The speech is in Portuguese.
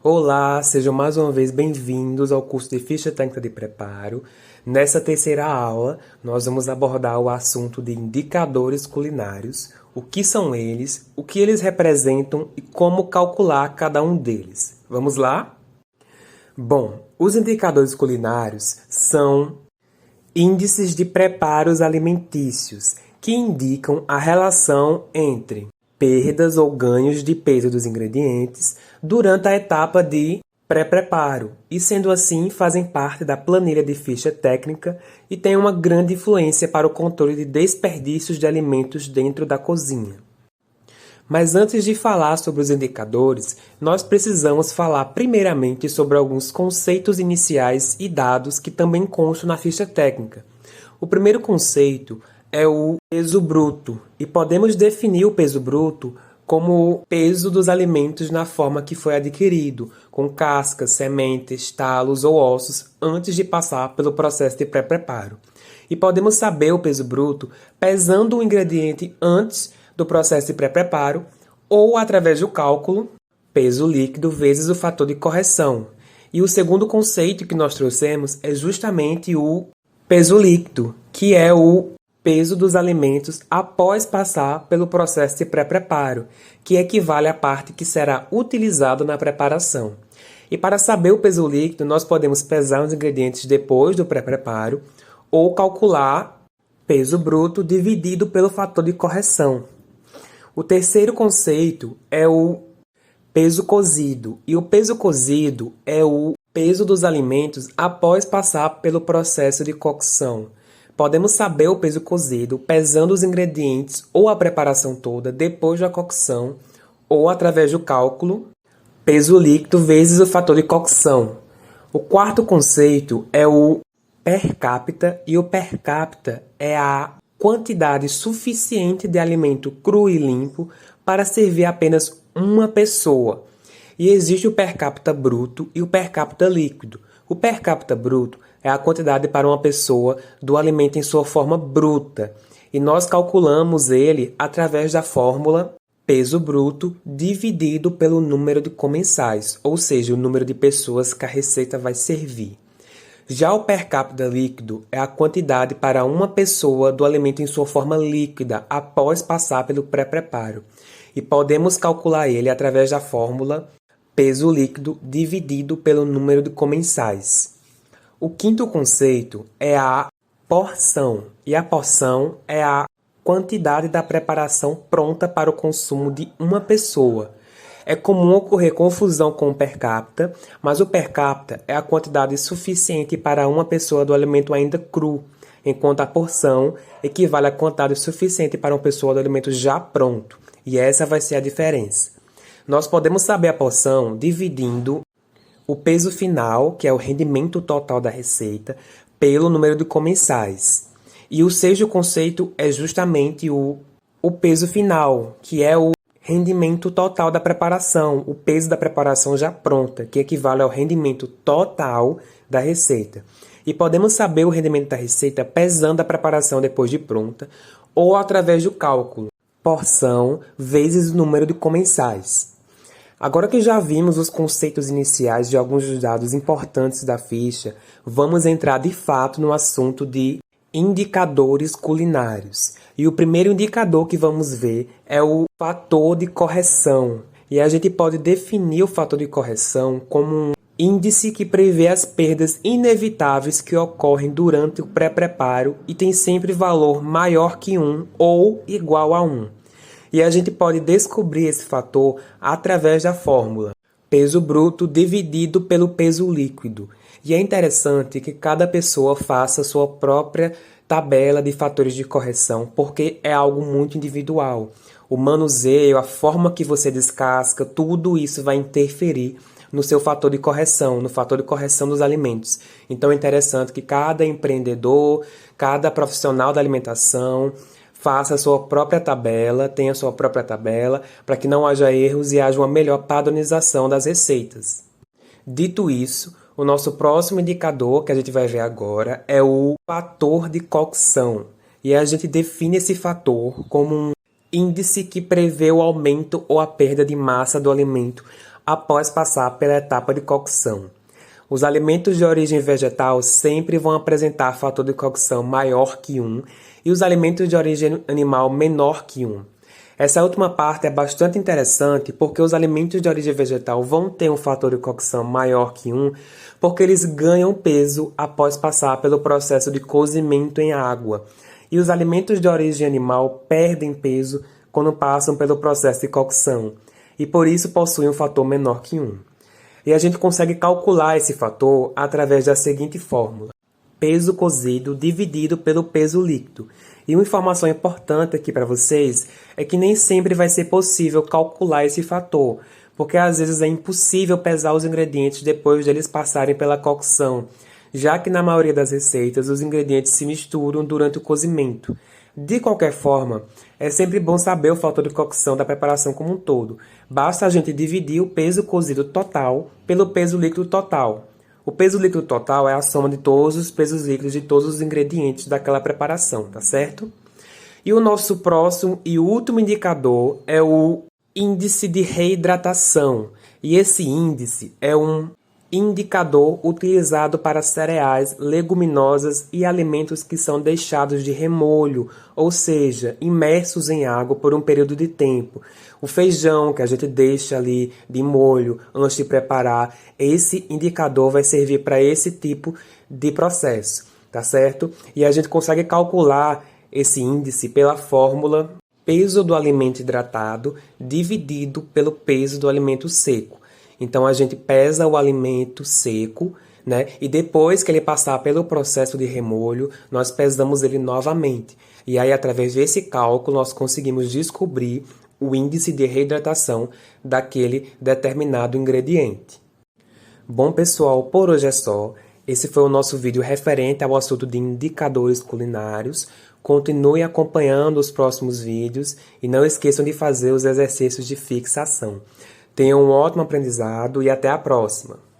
Olá, sejam mais uma vez bem-vindos ao curso de Ficha Técnica de Preparo. Nessa terceira aula, nós vamos abordar o assunto de indicadores culinários, o que são eles, o que eles representam e como calcular cada um deles. Vamos lá? Bom, os indicadores culinários são índices de preparos alimentícios que indicam a relação entre perdas ou ganhos de peso dos ingredientes durante a etapa de pré-preparo e, sendo assim, fazem parte da planilha de ficha técnica e têm uma grande influência para o controle de desperdícios de alimentos dentro da cozinha. Mas antes de falar sobre os indicadores, nós precisamos falar primeiramente sobre alguns conceitos iniciais e dados que também constam na ficha técnica. O primeiro conceito é o peso bruto, e podemos definir o peso bruto como o peso dos alimentos na forma que foi adquirido, com cascas, sementes, talos ou ossos, antes de passar pelo processo de pré-preparo. E podemos saber o peso bruto pesando o ingrediente antes do processo de pré-preparo ou através do cálculo peso líquido vezes o fator de correção. E o segundo conceito que nós trouxemos é justamente o peso líquido, que é o peso dos alimentos após passar pelo processo de pré-preparo, que equivale à parte que será utilizada na preparação. E para saber o peso líquido, nós podemos pesar os ingredientes depois do pré-preparo ou calcular peso bruto dividido pelo fator de correção. O terceiro conceito é o peso cozido, e o peso cozido é o peso dos alimentos após passar pelo processo de cocção. Podemos saber o peso cozido pesando os ingredientes ou a preparação toda depois da cocção ou através do cálculo peso líquido vezes o fator de cocção. O quarto conceito é o per capita, e o per capita é a quantidade suficiente de alimento cru e limpo para servir apenas uma pessoa. E existe o per capita bruto e o per capita líquido. O per capita bruto é a quantidade para uma pessoa do alimento em sua forma bruta. E nós calculamos ele através da fórmula peso bruto dividido pelo número de comensais, ou seja, o número de pessoas que a receita vai servir. Já o per capita líquido é a quantidade para uma pessoa do alimento em sua forma líquida após passar pelo pré-preparo. E podemos calcular ele através da fórmula peso líquido dividido pelo número de comensais. O quinto conceito é a porção, e a porção é a quantidade da preparação pronta para o consumo de uma pessoa. É comum ocorrer confusão com o per capita, mas o per capita é a quantidade suficiente para uma pessoa do alimento ainda cru, enquanto a porção equivale à quantidade suficiente para uma pessoa do alimento já pronto. E essa vai ser a diferença. Nós podemos saber a porção dividindo o peso final, que é o rendimento total da receita, pelo número de comensais. E o sexto conceito é justamente o peso final, que é o rendimento total da preparação, o peso da preparação já pronta, que equivale ao rendimento total da receita. E podemos saber o rendimento da receita pesando a preparação depois de pronta ou através do cálculo porção vezes o número de comensais. Agora que já vimos os conceitos iniciais de alguns dos dados importantes da ficha, vamos entrar de fato no assunto de indicadores culinários. E o primeiro indicador que vamos ver é o fator de correção. E a gente pode definir o fator de correção como um índice que prevê as perdas inevitáveis que ocorrem durante o pré-preparo e tem sempre valor maior que 1 ou igual a 1. E a gente pode descobrir esse fator através da fórmula peso bruto dividido pelo peso líquido. E é interessante que cada pessoa faça sua própria tabela de fatores de correção, porque é algo muito individual. O manuseio, a forma que você descasca, tudo isso vai interferir no seu fator de correção, no fator de correção dos alimentos. Então é interessante que cada empreendedor, cada profissional da alimentação faça a sua própria tabela, tenha a sua própria tabela, para que não haja erros e haja uma melhor padronização das receitas. Dito isso, o nosso próximo indicador que a gente vai ver agora é o fator de cocção. E a gente define esse fator como um índice que prevê o aumento ou a perda de massa do alimento após passar pela etapa de cocção. Os alimentos de origem vegetal sempre vão apresentar fator de cocção maior que 1 e os alimentos de origem animal menor que 1. Essa última parte é bastante interessante porque os alimentos de origem vegetal vão ter um fator de cocção maior que 1 porque eles ganham peso após passar pelo processo de cozimento em água. E os alimentos de origem animal perdem peso quando passam pelo processo de cocção e por isso possuem um fator menor que 1. E a gente consegue calcular esse fator através da seguinte fórmula: peso cozido dividido pelo peso líquido. E uma informação importante aqui para vocês é que nem sempre vai ser possível calcular esse fator, porque às vezes é impossível pesar os ingredientes depois de eles passarem pela cocção, já que na maioria das receitas os ingredientes se misturam durante o cozimento. De qualquer forma, é sempre bom saber o fator de cocção da preparação como um todo. Basta a gente dividir o peso cozido total pelo peso líquido total. O peso líquido total é a soma de todos os pesos líquidos de todos os ingredientes daquela preparação, tá certo? E o nosso próximo e último indicador é o índice de reidratação. E esse índice é um indicador utilizado para cereais, leguminosas e alimentos que são deixados de remolho, ou seja, imersos em água por um período de tempo. O feijão que a gente deixa ali de molho antes de preparar, esse indicador vai servir para esse tipo de processo, tá certo? E a gente consegue calcular esse índice pela fórmula peso do alimento hidratado dividido pelo peso do alimento seco. Então, a gente pesa o alimento seco, né? E depois que ele passar pelo processo de remolho, nós pesamos ele novamente. E aí, através desse cálculo, nós conseguimos descobrir o índice de reidratação daquele determinado ingrediente. Bom, pessoal, por hoje é só. Esse foi o nosso vídeo referente ao assunto de indicadores culinários. Continue acompanhando os próximos vídeos e não esqueçam de fazer os exercícios de fixação. Tenham um ótimo aprendizado e até a próxima!